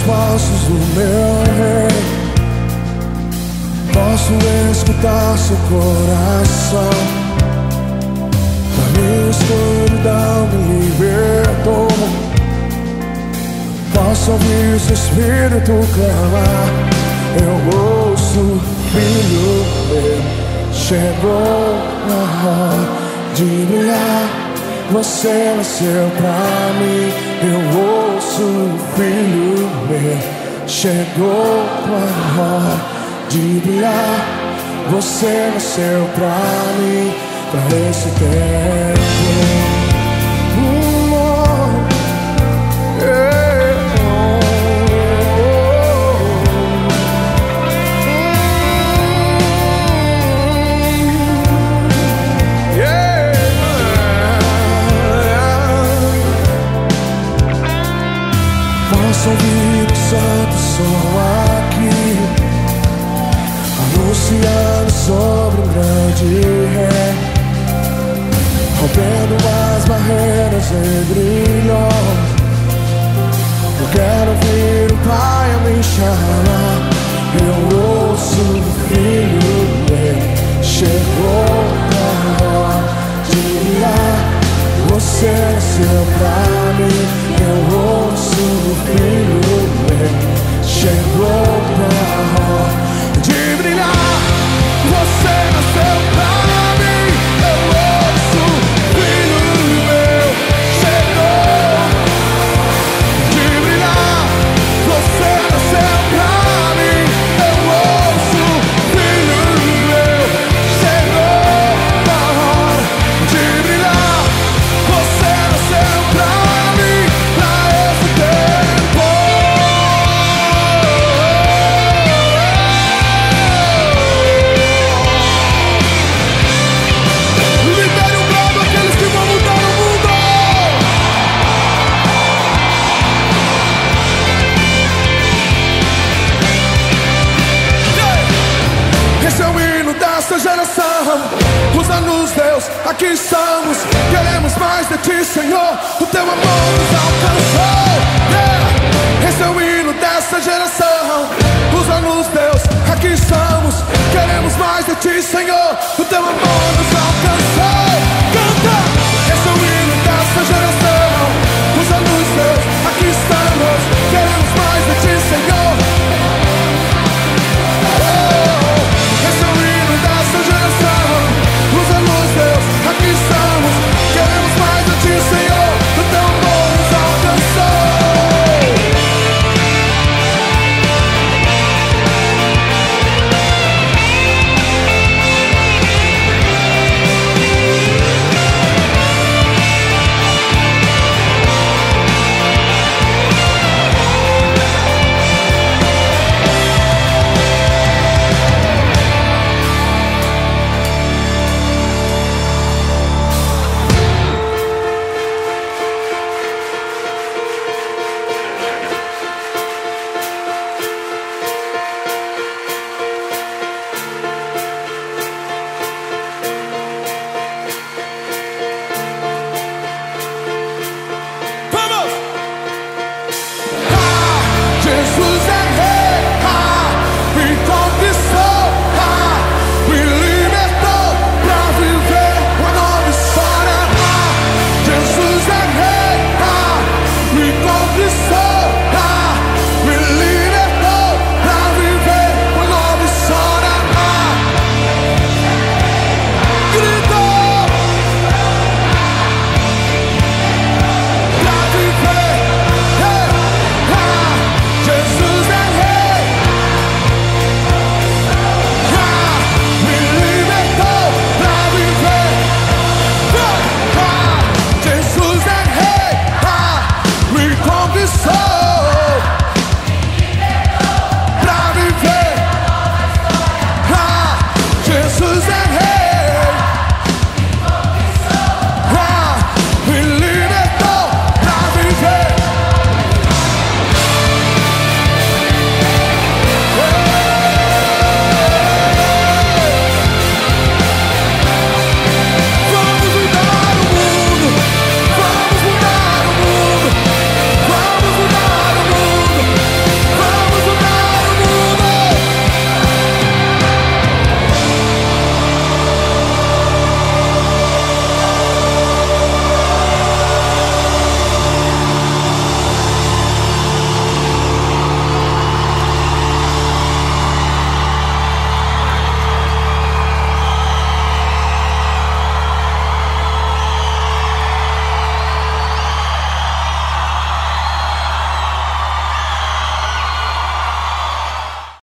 passos do meu rei. Posso escutar seu coração. Da minha escuridão me libertou. Posso ouvir seu espírito clamar. Eu ouço, filho meu, chegou a hora de brilhar. Você nasceu pra mim. Eu ouço, filho meu, chegou a hora de brilhar. Você nasceu pra mim, pra esse tempo. Posso ouvir o santo som aqui, anunciando sobre um grande rei, rompendo as barreiras entre nós. Eu quero ouvir o Pai a me chamar. Eu ouço o filho meu, chegou a hora de brilhar. Você nasceu pra mim. Eu ouço o filho meu, chegou a hora de brilhar. Você nasceu pra mim. Eu ouço o filho meu, chegou de brilhar. Você nasceu pra mim. Eu ouço o filho meu, chegou a hora de brilhar. Você nasceu pra mim, pra esse tempo. Libere um brado aqueles que vão mudar o mundo. Esse é o hino desta geração. Usa-nos, Deus, aqui estamos. Queremos mais de ti, Senhor.